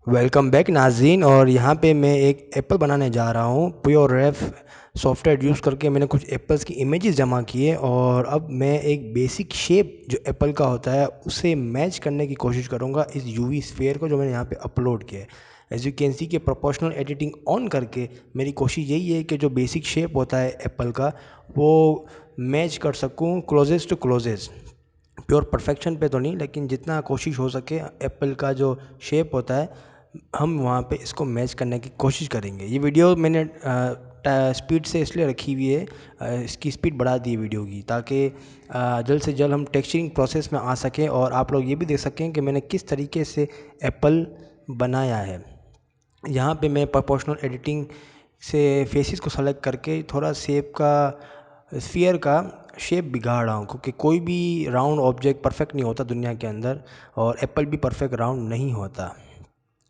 Welcome back नाज़रीन। और यहाँ पे मैं एक एप्पल बनाने जा रहा हूँ। प्योर रेफ सॉफ्टवेयर यूज़ करके मैंने कुछ एप्पल्स की इमेजेस जमा किए और अब मैं एक बेसिक शेप जो एप्पल का होता है उसे मैच करने की कोशिश करूँगा इस यूवी स्फीयर को जो मैंने यहाँ पे अपलोड किया है। एज यू कैन सी के प्रोपोर्शनल एडिटिंग ऑन करके मेरी कोशिश यही है कि जो बेसिक शेप होता है एप्पल का वो मैच कर सकूँ closest to closest. Pure perfection पे तो नहीं, लेकिन जितना कोशिश हो सके एप्पल का जो शेप होता है हम वहाँ पे इसको मैच करने की कोशिश करेंगे। ये वीडियो मैंने स्पीड से इसलिए रखी हुई है, इसकी स्पीड बढ़ा दी है वीडियो की, ताकि जल्द से जल्द हम टेक्सचरिंग प्रोसेस में आ सकें और आप लोग ये भी देख सकें कि मैंने किस तरीके से एप्पल बनाया है। यहाँ पे मैं प्रोपोर्शनल एडिटिंग से फेसेस को सेलेक्ट करके थोड़ा शेप का स्फीयर का शेप बिगाड़ रहा हूँ, क्योंकि कोई भी राउंड ऑब्जेक्ट परफेक्ट नहीं होता दुनिया के अंदर, और एप्पल भी परफेक्ट राउंड नहीं होता।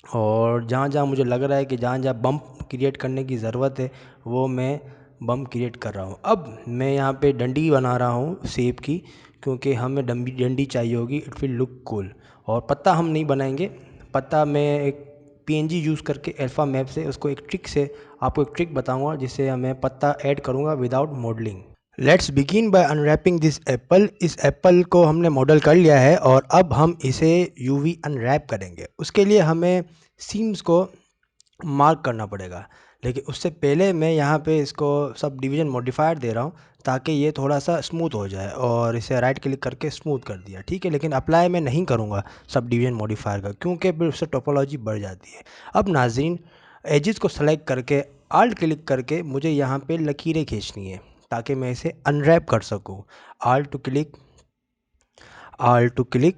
और जहाँ जहाँ मुझे लग रहा है कि जहाँ जहाँ बम्प क्रिएट करने की ज़रूरत है वो मैं बम्प क्रिएट कर रहा हूँ। अब मैं यहाँ पे डंडी बना रहा हूँ शेप की, क्योंकि हमें डंडी डंडी चाहिए होगी, इट विल लुक कूल। और पत्ता हम नहीं बनाएंगे, पत्ता मैं एक पीएनजी यूज़ करके अल्फ़ा मैप से उसको एक ट्रिक से आपको एक ट्रिक बताऊंगा जिससे मैं पत्ता ऐड करूंगा without modelling. Let's begin by unwrapping this Apple. इस एप्पल को हमने मॉडल कर लिया है और अब हम इसे यूवी अनरैप करेंगे। उसके लिए हमें सीम्स को मार्क करना पड़ेगा, लेकिन उससे पहले मैं यहाँ पे इसको सब डिवीज़न मॉडिफायर दे रहा हूँ ताकि ये थोड़ा सा स्मूथ हो जाए, और इसे राइट क्लिक करके स्मूथ कर दिया, ठीक है। लेकिन अप्लाई मैं नहीं करूँगा सब डिवीज़न मॉडिफायर का, क्योंकि फिर उससे टोपोलॉजी बढ़ जाती है। अब नाज़रीन, एजेस को सेलेक्ट करके आल्ट क्लिक करके मुझे यहाँ पे लकीरें खींचनी है ताकि मैं इसे अनरैप कर सकूँ। Alt to click, alt to click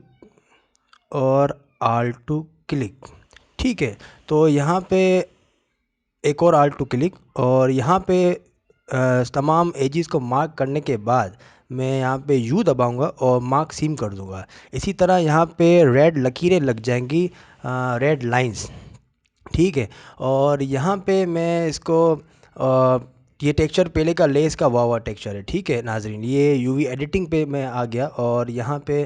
और आल्ट टू क्लिक, ठीक है। तो यहाँ पे एक और आल्ट टू क्लिक, और यहाँ पे तमाम एजेस को मार्क करने के बाद मैं यहाँ पे यू दबाऊंगा और मार्क सीम कर दूंगा। इसी तरह यहाँ पे रेड लकीरें लग जाएंगी, रेड लाइंस, ठीक है। और यहाँ पे मैं इसको ये टेक्सचर पहले का लेस का वावा टेक्सचर है, ठीक है नाजरीन। ये यूवी एडिटिंग पे मैं आ गया और यहाँ पे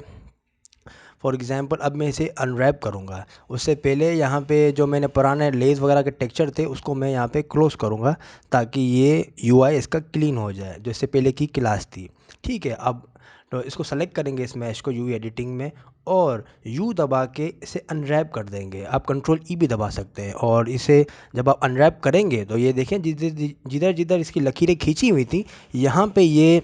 फॉर एग्ज़ाम्पल अब मैं इसे अनरैप करूँगा। उससे पहले यहाँ पे जो मैंने पुराने लेस वगैरह के टेक्सचर थे उसको मैं यहाँ पे क्लोज़ करूँगा ताकि ये यूआई इसका क्लीन हो जाए, जो इससे पहले की क्लास थी, ठीक है। अब तो इसको सेलेक्ट करेंगे इस मैश को यूवी एडिटिंग में और यू दबा के इसे अनरैप कर देंगे। आप कंट्रोल ई भी दबा सकते हैं, और इसे जब आप अनरैप करेंगे तो ये देखें जिधर जिधर इसकी लकीरें खींची हुई थी यहाँ पे ये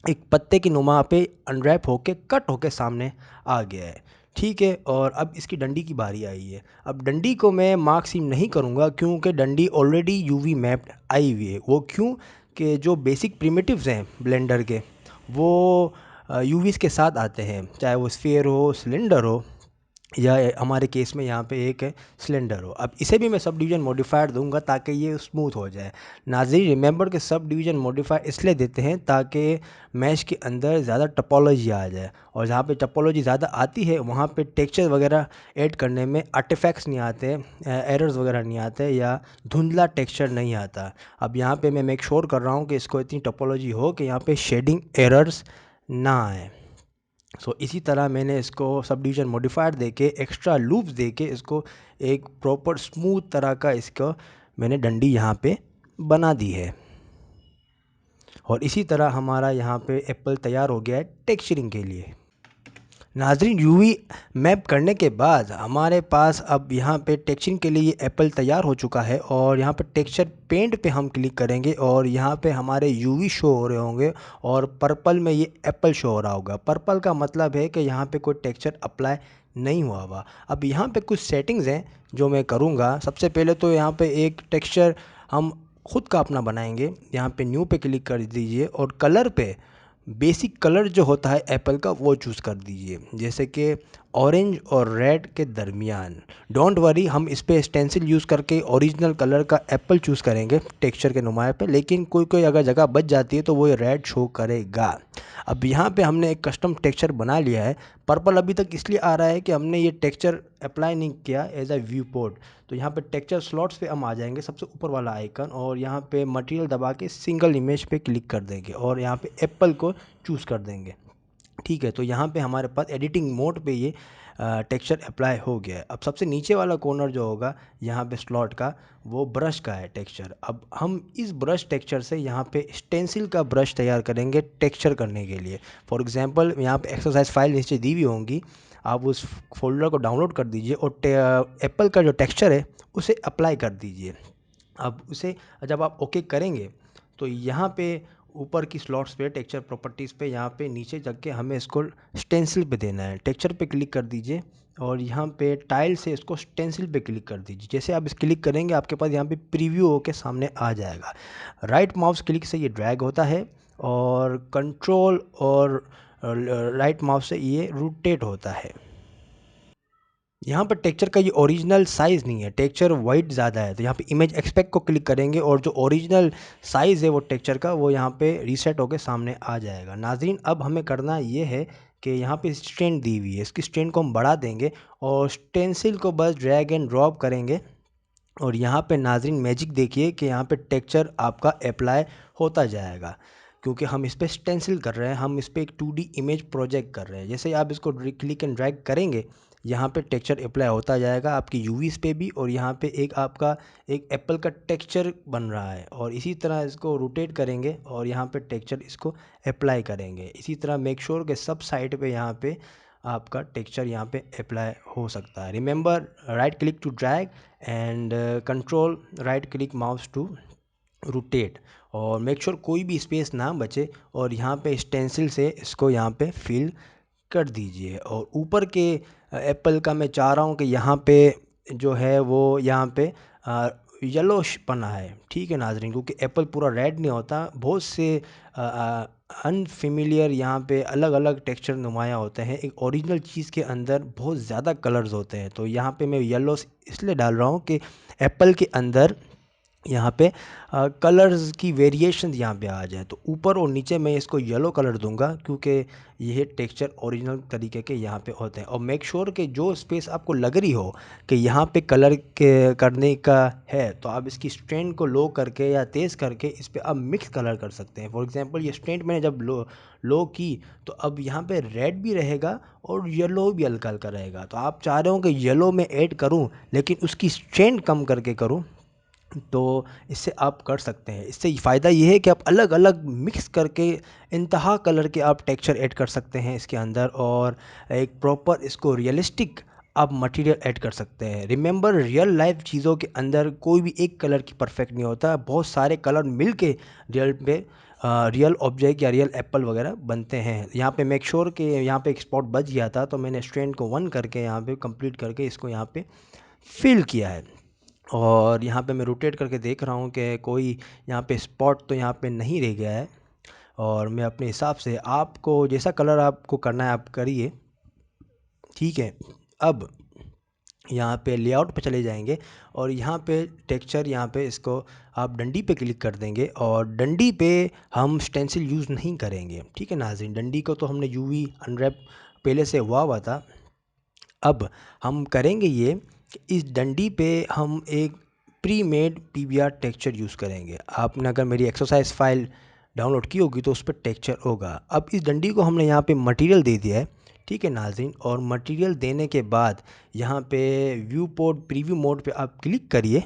एक पत्ते की नुमा पे अनरैप होके कट होके सामने आ गया है, ठीक है। और अब इसकी डंडी की बारी आई है। अब डंडी को मैं मार्क सीम नहीं करूँगा क्योंकि डंडी ऑलरेडी यूवी मैप्ड आई हुई है। वो क्यों कि जो बेसिक प्रिमिटिव्स हैं ब्लेंडर के वो यूवीज़ के साथ आते हैं, चाहे वो स्फीयर हो, सिलेंडर हो, या हमारे केस में यहाँ पे एक है सिलेंडर हो। अब इसे भी मैं सब डिवीज़न मॉडिफायर दूंगा ताकि ये स्मूथ हो जाए। नाज़रीन रिमेंबर के सब डिवीज़न मॉडिफायर इसलिए देते हैं ताकि मैश के अंदर ज़्यादा टपोलॉजी आ जाए, और जहाँ पे टपोलॉजी ज़्यादा आती है वहाँ पे टेक्सचर वगैरह ऐड करने में आर्टिफैक्ट्स नहीं आते, एरर्स वगैरह नहीं आते, या धुंधला टेक्सचर नहीं आता। अब यहाँ पे मैं मेक श्योर कर रहा हूँ कि इसको इतनी टपोलॉजी हो कि यहाँ पे शेडिंग एरर्स ना आए। इसी तरह मैंने इसको सब डिवीज़न मॉडिफायर देके एक्स्ट्रा लूप्स देके इसको एक प्रॉपर स्मूथ तरह का इसको मैंने डंडी यहाँ पे बना दी है। और इसी तरह हमारा यहाँ पे एप्पल तैयार हो गया है टेक्सचरिंग के लिए। नाजरीन यूवी मैप करने के बाद हमारे पास अब यहाँ पे टेक्सचरिंग के लिए एप्पल तैयार हो चुका है, और यहाँ पे टेक्सचर पेंट पे हम क्लिक करेंगे और यहाँ पे हमारे यूवी शो हो रहे होंगे, और पर्पल में ये एप्पल शो हो रहा होगा। पर्पल का मतलब है कि यहाँ पे कोई टेक्सचर अप्लाई नहीं हुआ हुआ। अब यहाँ पे कुछ सेटिंग्स हैं जो मैं करूँगा। सबसे पहले तो यहाँ पे एक टेक्सचर हम खुद का अपना बनाएंगे। यहाँ पे न्यू पे क्लिक कर दीजिए और कलर पे बेसिक कलर जो होता है एप्पल का वो चूज़ कर दीजिए, जैसे कि ऑरेंज और रेड के दरमियान। डोंट वरी, हम इस पे स्टेंसिल यूज़ करके ओरिजिनल कलर का एप्पल चूज़ करेंगे टेक्सचर के नुमाए पे, लेकिन कोई कोई अगर जगह बच जाती है तो वो रेड शो करेगा। अब यहाँ पे हमने एक कस्टम टेक्सचर बना लिया है। पर्पल अभी तक इसलिए आ रहा है कि हमने ये टेक्सचर अप्लाई नहीं किया एज अ व्यू पोर्ट। तो यहाँ पे टेक्सचर स्लॉट्स पे हम आ जाएंगे, सबसे ऊपर वाला आइकन, और यहाँ पे मटेरियल दबा के सिंगल इमेज पे क्लिक कर देंगे और यहाँ पे एप्पल को चूज़ कर देंगे, ठीक है। तो यहाँ पे हमारे पास एडिटिंग मोड पे ये टेक्सचर अप्लाई हो गया है। अब सबसे नीचे वाला कॉर्नर जो होगा यहाँ पे स्लॉट का, वो ब्रश का है टेक्सचर। अब हम इस ब्रश टेक्सचर से यहाँ पे स्टेंसिल का ब्रश तैयार करेंगे टेक्सचर करने के लिए। फॉर एग्जांपल यहाँ पे एक्सरसाइज फाइल नीचे दी हुई होंगी, आप उस फोल्डर को डाउनलोड कर दीजिए और एप्पल का जो टेक्सचर है उसे अप्लाई कर दीजिए। अब उसे जब आप ओके करेंगे तो यहाँ पे ऊपर की स्लॉट्स पे टेक्सचर प्रॉपर्टीज़ पे यहाँ पे नीचे जाके हमें इसको स्टेंसिल पे देना है। टेक्सचर पे क्लिक कर दीजिए और यहाँ पे टाइल से इसको स्टेंसिल पे क्लिक कर दीजिए। जैसे आप इस क्लिक करेंगे आपके पास यहाँ पे प्रीव्यू होके सामने आ जाएगा। राइट माउस क्लिक से ये ड्रैग होता है और कंट्रोल और राइट माउस से ये रोटेट होता है। यहाँ पर टेक्सचर का ये ओरिजिनल साइज़ नहीं है, टेक्सचर वाइट ज़्यादा है, तो यहाँ पे इमेज एक्सपेक्ट को क्लिक करेंगे और जो ओरिजिनल साइज़ है वो टेक्सचर का, वो यहाँ पे रीसेट होकर सामने आ जाएगा। नाज़रीन, अब हमें करना ये है कि यहाँ पे स्ट्रेंथ दी हुई है, इसकी स्ट्रेंथ को हम बढ़ा देंगे और स्टेंसिल को बस ड्रैग एंड ड्रॉप करेंगे और यहाँ पे नाज़रीन मैजिक देखिए कि यहाँ पे टेक्सचर आपका अप्लाई होता जाएगा, क्योंकि हम इस पर स्टेंसिल कर रहे हैं, हम इस पर एक 2D इमेज प्रोजेक्ट कर रहे हैं। जैसे आप इसको क्लिक एंड ड्रैग करेंगे यहाँ पे टेक्सचर अप्लाई होता जाएगा आपकी यूवीज़ पे भी, और यहाँ पे एक आपका एक एप्पल का टेक्सचर बन रहा है। और इसी तरह इसको रोटेट करेंगे और यहाँ पे टेक्सचर इसको अप्लाई करेंगे। इसी तरह मेक श्योर कि सब साइड पे यहाँ पे आपका टेक्सचर यहाँ पे अप्लाई हो सकता है। Remember, right click to drag and control right click mouse to rotate, और मेक श्योर कोई भी स्पेस ना बचे और यहाँ पे स्टेंसिल से इसको यहाँ पे फिल कर दीजिए। और ऊपर के एप्पल का मैं चाह रहा हूँ कि यहाँ पे जो है वो यहाँ पे येलोश पना है, ठीक है नाजरीन, क्योंकि एप्पल पूरा रेड नहीं होता, बहुत से अनफेमिलियर यहाँ पे अलग अलग टेक्सचर नुमाया होते हैं। एक ओरिजिनल चीज़ के अंदर बहुत ज़्यादा कलर्स होते हैं, तो यहाँ पे मैं येलो इसलिए डाल रहा हूँ कि एप्पल के अंदर यहाँ पे कलर्स की वेरिएशन यहाँ पे आ जाए। तो ऊपर और नीचे मैं इसको येलो कलर दूंगा क्योंकि यह टेक्सचर ओरिजिनल तरीके के यहाँ पे होते हैं। और मेक श्योर कि जो स्पेस आपको लग रही हो कि यहाँ पे कलर के करने का है, तो आप इसकी स्ट्रेंथ को लो करके या तेज़ करके इस पर आप मिक्स कलर कर सकते हैं। फॉर एग्जांपल ये स्ट्रेंथ मैंने जब लो की तो अब यहाँ पे रेड भी रहेगा और येलो भी हल्का हल्का रहेगा। तो आप चाह रहे हो कि येलो में ऐड करूँ लेकिन उसकी स्ट्रेंथ कम करके करूँ, तो इससे आप कर सकते हैं। इससे फ़ायदा ये है कि आप अलग अलग मिक्स करके इंतहा कलर के आप टेक्सचर ऐड कर सकते हैं इसके अंदर, और एक प्रॉपर इसको रियलिस्टिक आप मटेरियल ऐड कर सकते हैं। रिमेंबर, रियल लाइफ चीज़ों के अंदर कोई भी एक कलर की परफेक्ट नहीं होता, बहुत सारे कलर मिल के रियल ऑब्जेक्ट या रियल एप्पल वगैरह बनते हैं। यहाँ पे मेक श्योर कि यहाँ पे एक स्पॉट बच गया था, तो मैंने स्ट्रेंथ को 1 करके यहाँ पे कंप्लीट करके इसको यहाँ पे फिल किया है। और यहाँ पे मैं रोटेट करके देख रहा हूँ कि कोई यहाँ पे स्पॉट तो यहाँ पे नहीं रह गया है। और मैं अपने हिसाब से, आपको जैसा कलर आपको करना है आप करिए, ठीक है। अब यहाँ पे लेआउट पे चले जाएंगे और यहाँ पे टेक्सचर, यहाँ पे इसको आप डंडी पे क्लिक कर देंगे और डंडी पे हम स्टेंसिल यूज़ नहीं करेंगे, ठीक है नाज़रीन। डंडी को तो हमने यूवी अनरैप पहले से हुआ था। अब हम करेंगे ये कि इस डंडी पे हम एक pre made PBR texture use करेंगे। आपने अगर मेरी एक्सरसाइज फाइल डाउनलोड की होगी तो उस पर टेक्सचर होगा। अब इस डंडी को हमने यहाँ पे मटेरियल दे दिया है, ठीक है नाज़रीन। और मटेरियल देने के बाद यहाँ पे व्यू पोर्ट प्रीव्यू मोड पे आप क्लिक करिए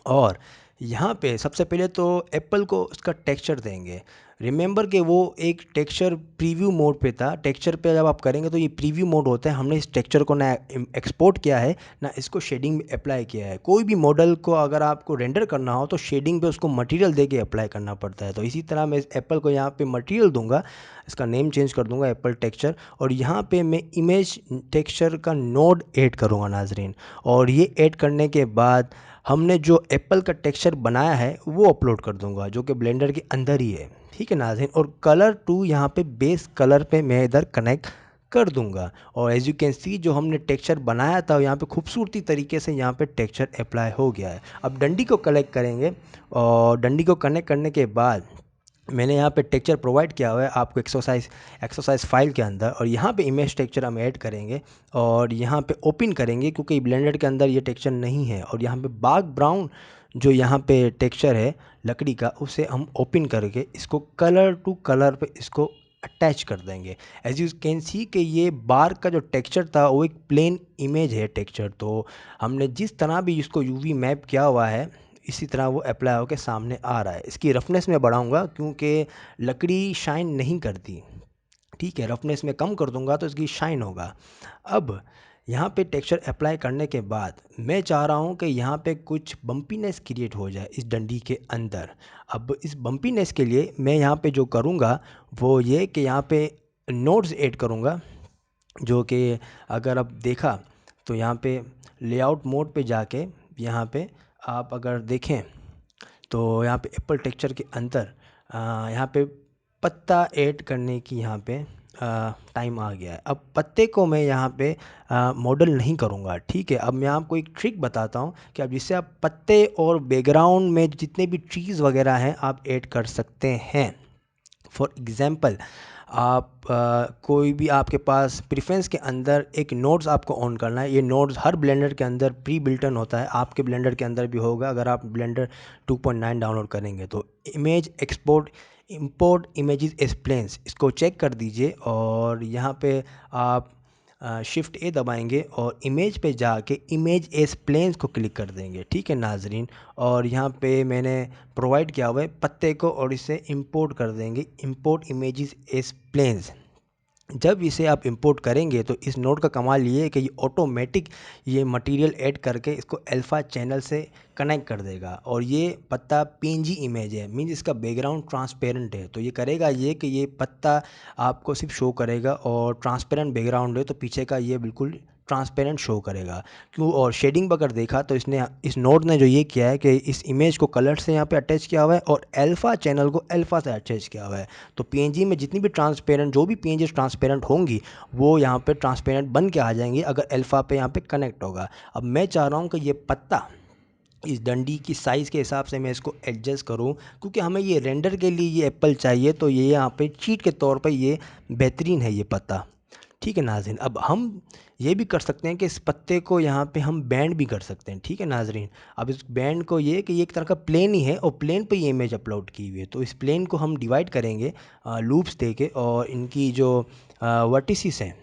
और यहाँ पे सबसे पहले तो एप्पल को उसका टेक्सचर देंगे। रिमेंबर कि वो एक टेक्सचर प्रीव्यू मोड पे था। टेक्सचर पे जब आप करेंगे तो ये प्रीव्यू मोड होता है। हमने इस टेक्सचर को ना एक्सपोर्ट किया है ना इसको शेडिंग में अप्लाई किया है। कोई भी मॉडल को अगर आपको रेंडर करना हो तो शेडिंग पे उसको मटेरियल दे के अप्लाई करना पड़ता है। तो इसी तरह मैं इस एप्पल को यहाँ पे मटेरियल दूंगा, इसका नेम चेंज कर दूंगा एप्पल टेक्सचर, और यहाँ पे मैं इमेज टेक्सचर का नोड ऐड करूँगा नाजरीन। और ये ऐड करने के बाद हमने जो एप्पल का टेक्सचर बनाया है वो अपलोड कर दूंगा, जो कि ब्लेंडर के अंदर ही है, ठीक है नाज़रीन। और कलर टू यहाँ पे बेस कलर पे मैं इधर कनेक्ट कर दूंगा। और एज यू कैन सी जो हमने टेक्सचर बनाया था यहाँ पे खूबसूरती तरीके से यहाँ पे टेक्सचर अप्लाई हो गया है। अब डंडी को कलेक्ट करेंगे और डंडी को कनेक्ट करने के बाद मैंने यहाँ पे टेक्सचर प्रोवाइड किया हुआ है आपको एक्सरसाइज फाइल के अंदर, और यहाँ पे इमेज टेक्सचर हम ऐड करेंगे और यहाँ पे ओपन करेंगे क्योंकि ब्लेंडर के अंदर ये टेक्सचर नहीं है। और यहाँ पे बाग ब्राउन जो यहाँ पे टेक्सचर है लकड़ी का, उसे हम ओपन करके इसको कलर टू कलर पे इसको अटैच कर देंगे। एज यू कैन सी कि ये बार का जो टेक्सचर था वो एक प्लेन इमेज है टेक्सचर, तो हमने जिस तरह भी इसको यूवी मैप किया हुआ है इसी तरह वो अप्लाई होकर सामने आ रहा है। इसकी रफनेस में बढ़ाऊंगा क्योंकि लकड़ी शाइन नहीं करती, ठीक है, रफनेस में कम कर दूंगा तो इसकी शाइन होगा। अब यहाँ पे टेक्सचर अप्लाई करने के बाद मैं चाह रहा हूँ कि यहाँ पे कुछ बम्पीनेस क्रिएट हो जाए इस डंडी के अंदर। अब इस बम्पीनेस के लिए मैं यहाँ पे जो करूँगा वो ये कि यहाँ पे नोड्स ऐड करूँगा, जो कि अगर आप देखा तो यहाँ पे लेआउट मोड पे जाके यहाँ पे आप अगर देखें तो यहाँ पे एप्पल टेक्सचर के अंदर यहाँ पे पत्ता ऐड करने की यहाँ पे टाइम आ गया है। अब पत्ते को मैं यहाँ पे मॉडल नहीं करूँगा, ठीक है। अब मैं आपको एक ट्रिक बताता हूँ कि अब जिससे आप पत्ते और बैकग्राउंड में जितने भी ट्रीज़ वगैरह हैं आप ऐड कर सकते हैं। फॉर एग्ज़ाम्पल आप कोई भी आपके पास प्रेफरेंस के अंदर एक नोड्स आपको ऑन करना है। ये नोड्स हर ब्लेंडर के अंदर प्री बिल्ट इन होता है, आपके ब्लेंडर के अंदर भी होगा अगर आप ब्लेंडर 2.9 डाउनलोड करेंगे तो। Image export import images as planes, इसको चेक कर दीजिए और यहाँ पे आप शिफ्ट ए दबाएंगे और इमेज पे जाके इमेज एज प्लेन्स को क्लिक कर देंगे, ठीक है नाजरीन। और यहाँ पे मैंने प्रोवाइड किया हुआ है पत्ते को और इसे इंपोर्ट कर देंगे, इंपोर्ट इमेजेस एज प्लेन्स। जब इसे आप इंपोर्ट करेंगे तो इस नोड का कमाल ये है कि ये ऑटोमेटिक ये मटेरियल ऐड करके इसको अल्फ़ा चैनल से कनेक्ट कर देगा। और ये पत्ता पीएनजी इमेज है, मीन्स इसका बैकग्राउंड ट्रांसपेरेंट है, तो ये करेगा ये कि ये पत्ता आपको सिर्फ शो करेगा और ट्रांसपेरेंट बैकग्राउंड है तो पीछे का ये बिल्कुल ट्रांसपेरेंट शो करेगा। क्यों? और शेडिंग पर अगर देखा तो इसने इस नोड ने जो ये किया है कि इस इमेज को कलर से यहाँ पे अटैच किया हुआ है और अल्फ़ा चैनल को अल्फ़ा से अटैच किया हुआ है। तो पीएनजी में जितनी भी ट्रांसपेरेंट जो भी पीएनजी ट्रांसपेरेंट होंगी वो यहाँ पे ट्रांसपेरेंट बन के आ जाएंगी अगर अल्फ़ा पे यहाँ पे कनेक्ट होगा। अब मैं चाह रहा हूँ कि ये पत्ता इस डंडी की साइज़ के हिसाब से मैं इसको एडजस्ट करूं, क्योंकि हमें ये रेंडर के लिए ये एप्पल चाहिए, तो ये यहाँ पे चीट के तौर पे ये बेहतरीन है ये पत्ता, ठीक है नाज़रीन। अब हम ये भी कर सकते हैं कि इस पत्ते को यहाँ पे हम बैंड भी कर सकते हैं, ठीक है नाज़रीन। अब इस बैंड को ये कि ये एक तरह का प्लेन ही है और प्लेन पे ये इमेज अपलोड की हुई है, तो इस प्लेन को हम डिवाइड करेंगे लूप्स दे के और इनकी जो वर्टिसेस हैं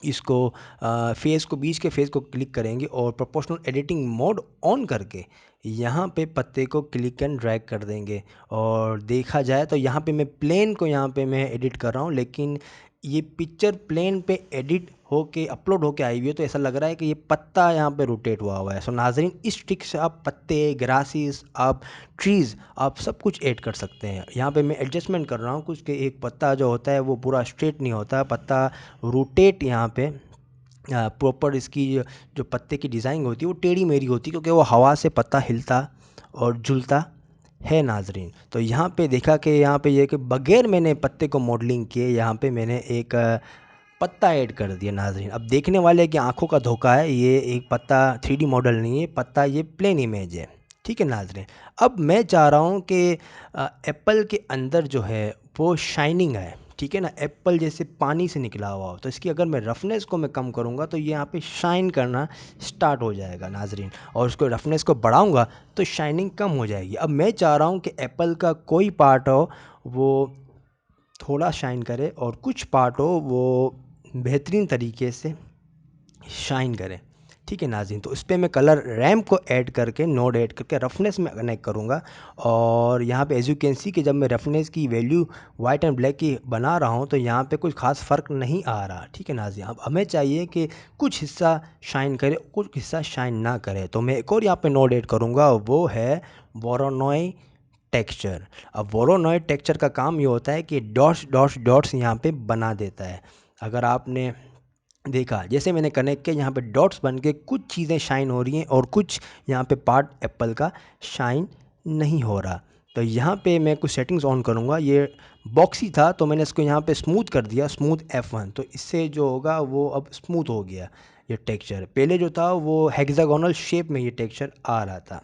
इसको फेस को बीच के फेस को क्लिक करेंगे और प्रोपोर्शनल एडिटिंग मोड ऑन करके यहाँ पे पत्ते को क्लिक एंड ड्रैग कर देंगे। और देखा जाए तो यहाँ पे मैं प्लेन को यहाँ पे मैं एडिट कर रहा हूँ, लेकिन ये पिक्चर प्लेन पे एडिट होके अपलोड होके आई हुई है तो ऐसा लग रहा है कि ये पत्ता यहाँ पे रोटेट हुआ है। सो नाजरीन, इस ट्रिक से आप पत्ते, ग्रासेस, आप ट्रीज़, आप सब कुछ ऐड कर सकते हैं। यहाँ पे मैं एडजस्टमेंट कर रहा हूँ कुछ कि एक पत्ता जो होता है वो पूरा स्ट्रेट नहीं होता, पत्ता रोटेट यहाँ पे प्रॉपर इसकी जो पत्ते की डिज़ाइन होती है वो टेढ़ी मेढ़ी होती है, क्योंकि वो हवा से पत्ता हिलता और झूलता है नाजरीन। तो यहाँ पे देखा कि यहाँ पे ये कि बगैर मैंने पत्ते को मॉडलिंग किए यहाँ पे मैंने एक पत्ता ऐड कर दिया नाजरीन। अब देखने वाले की आंखों का धोखा है, ये एक पत्ता 3D मॉडल नहीं है, पत्ता ये प्लेन इमेज है, ठीक है नाजरीन। अब मैं चाह रहा हूँ कि एप्पल के अंदर जो है वो शाइनिंग है, ठीक है ना, एप्पल जैसे पानी से निकला हुआ हो, तो इसकी अगर मैं रफनेस को मैं कम करूँगा तो ये यहाँ पे शाइन करना स्टार्ट हो जाएगा नाजरीन, और उसको रफनेस को बढ़ाऊँगा तो शाइनिंग कम हो जाएगी। अब मैं चाह रहा हूँ कि एप्पल का कोई पार्ट हो वो थोड़ा शाइन करे और कुछ पार्ट हो वो बेहतरीन तरीके से शाइन करे, ठीक है नाज़रीन। तो इस पर मैं कलर रैम्प को ऐड करके नोड ऐड करके रफनेस में कनेक्ट करूँगा। और यहाँ पे एज यू कैन सी कि जब मैं रफनेस की वैल्यू वाइट एंड ब्लैक की बना रहा हूँ तो यहाँ पे कुछ खास फ़र्क नहीं आ रहा, ठीक है नाज़रीन। अब हमें चाहिए कि कुछ हिस्सा शाइन करे कुछ हिस्सा शाइन ना करे, तो मैं एक और यहाँ पे नोड ऐड करूँगा, वो है वोरोनॉई टेक्सचर। अब वोरोनॉई टेक्सचर का काम ये होता है कि डॉट्स डॉट्स डॉट्स यहाँ पे बना देता है। अगर आपने देखा जैसे मैंने कनेक्ट किया यहाँ पे डॉट्स बन के कुछ चीज़ें शाइन हो रही हैं और कुछ यहाँ पे पार्ट एप्पल का शाइन नहीं हो रहा। तो यहाँ पे मैं कुछ सेटिंग्स ऑन करूँगा, ये बॉक्सी था तो मैंने इसको यहाँ पे स्मूथ कर दिया, स्मूथ F1, तो इससे जो होगा वो अब स्मूथ हो गया ये टेक्सचर। पहले जो था वो हेक्सागोनल शेप में ये टेक्सचर आ रहा था।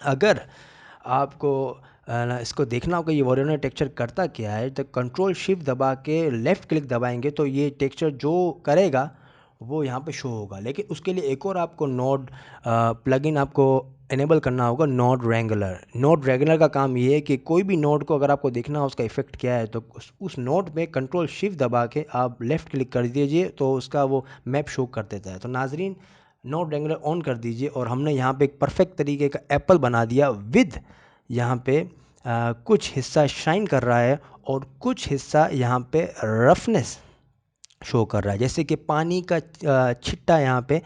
अगर आपको ना इसको देखना होगा ये वोरोनॉई टेक्सचर करता क्या है, तो कंट्रोल शिफ्ट दबा के लेफ़्ट क्लिक दबाएंगे तो ये टेक्सचर जो करेगा वो यहाँ पे शो होगा। लेकिन उसके लिए एक और आपको नोड प्लगइन आपको इनेबल करना होगा नोड रेंगुलर। नोड रेंगुलर का काम ये है कि कोई भी नोड को अगर आपको देखना हो उसका इफेक्ट क्या है, तो उस नोड में कंट्रोल शिफ्ट दबा के आप लेफ़्ट क्लिक कर दीजिए तो उसका वो मैप शो कर देता है। तो नाजरीन, नोड रेंगुलर ऑन कर दीजिए और हमने यहाँ पे एक परफेक्ट तरीके का एप्पल बना दिया विद यहाँ पे कुछ हिस्सा शाइन कर रहा है और कुछ हिस्सा यहाँ पे रफनेस शो कर रहा है, जैसे कि पानी का छिट्टा यहाँ पे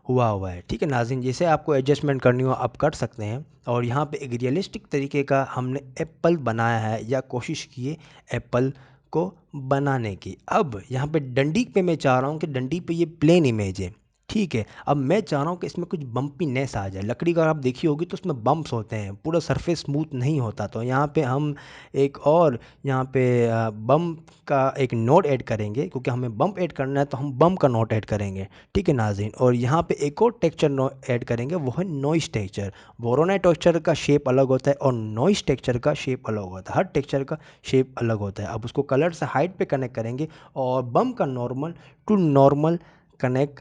हुआ है। ठीक है नाज़रीन, जैसे आपको एडजस्टमेंट करनी हो आप कर सकते हैं। और यहाँ पे एक रियलिस्टिक तरीके का हमने एप्पल बनाया है या कोशिश की है एप्पल को बनाने की। अब यहाँ पे डंडी पे मैं चाह रहा हूँ कि डंडी पे ये प्लेन इमेज है, ठीक है। अब मैं चाह रहा हूँ कि इसमें कुछ बम्पीनेस आ जाए। लकड़ी का आप देखी होगी तो उसमें बम्प्स होते हैं, पूरा सरफेस स्मूथ नहीं होता। तो यहाँ पे हम एक और यहाँ पे बम्प का एक नोट ऐड करेंगे, क्योंकि हमें बम्प ऐड करना है तो हम बम्प का नोट ऐड करेंगे, ठीक है नाज़रीन। और यहाँ पे एक और टेक्सचर ऐड करेंगे, वो है नॉइस टेक्सचर। वोरोनाइट टेक्सचर का शेप अलग होता है और नॉइस टेक्सचर का शेप अलग होता है, हर टेक्सचर का शेप अलग होता है। अब उसको कलर से हाइट पे कनेक्ट करेंगे और बम्प का नॉर्मल टू नॉर्मल कनेक्ट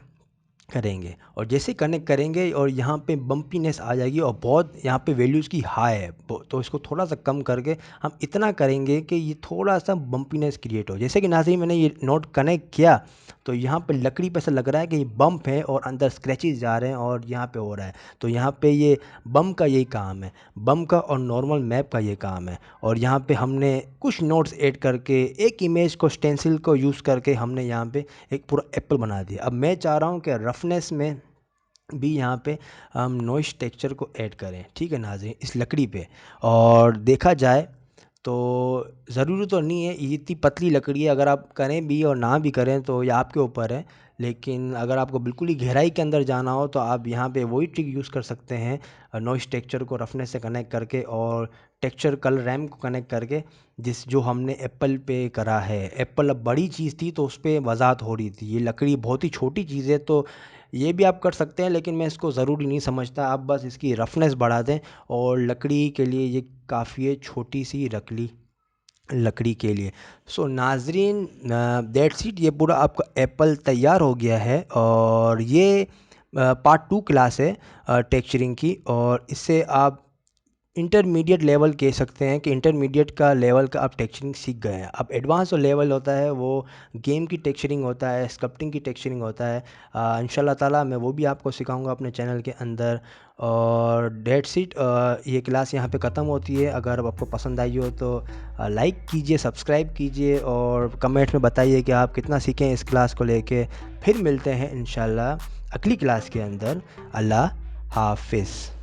करेंगे। और जैसे कनेक्ट करेंगे और यहाँ पे बम्पीनेस आ जाएगी और बहुत यहाँ पे वैल्यूज़ की हाई है, तो इसको थोड़ा सा कम करके हम इतना करेंगे कि ये थोड़ा सा बम्पीनेस क्रिएट हो। जैसे कि नाज़रीन मैंने ये नोट कनेक्ट किया तो यहाँ पे लकड़ी पे ऐसा लग रहा है कि ये बम्प है और अंदर स्क्रैचेस जा रहे हैं और यहाँ पे हो रहा है। तो यहाँ पे ये बम्प का यही काम है, बम्प का और नॉर्मल मैप का ये काम है। और यहाँ पे हमने कुछ नोट्स ऐड करके एक इमेज को स्टेंसिल को यूज़ करके हमने यहाँ पे एक पूरा एप्पल बना दिया। अब मैं चाह रहा हूँ कि रफनेस में भी यहाँ पे हम नॉइस टेक्सचर को ऐड करें, ठीक है नाज़रीन, इस लकड़ी पे। और देखा जाए तो ज़रूरी तो नहीं है, ये इतनी पतली लकड़ी है, अगर आप करें भी और ना भी करें तो ये आपके ऊपर है। लेकिन अगर आपको बिल्कुल ही गहराई के अंदर जाना हो तो आप यहाँ पे वही ट्रिक यूज़ कर सकते हैं, नॉइस टेक्सचर को रफनेस से कनेक्ट करके और टेक्सचर कलर रैम को कनेक्ट करके, जो हमने एप्पल पे करा है। एप्पल अब बड़ी चीज़ थी तो उस पर वजाहत हो रही थी, ये लकड़ी बहुत ही छोटी चीज़ है तो ये भी आप कर सकते हैं, लेकिन मैं इसको ज़रूरी नहीं समझता। आप बस इसकी रफनेस बढ़ा दें और लकड़ी के लिए ये काफ़ी है, छोटी सी लकड़ी के लिए। सो नाजरीन, दैट्स इट, ये पूरा आपका एप्पल तैयार हो गया है। और ये पार्ट 2 क्लास है टेक्सचरिंग की, और इससे आप इंटरमीडिएट लेवल कह सकते हैं कि इंटरमीडिएट का लेवल का आप टेक्सचरिंग सीख गए हैं। अब एडवांस जो लेवल होता है वो गेम की टेक्सचरिंग होता है, स्कल्पटिंग की टेक्सचरिंग होता है। इंशाल्लाह ताला मैं वो भी आपको सिखाऊंगा अपने चैनल के अंदर। और डेट्स इट, ये क्लास यहाँ पे ख़त्म होती है। अगर आपको पसंद आई हो तो लाइक कीजिए, सब्सक्राइब कीजिए और कमेंट में बताइए कि आप कितना सीखें इस क्लास को लेके। फिर मिलते हैं इंशाल्लाह अगली क्लास के अंदर। अल्लाह हाफिज़।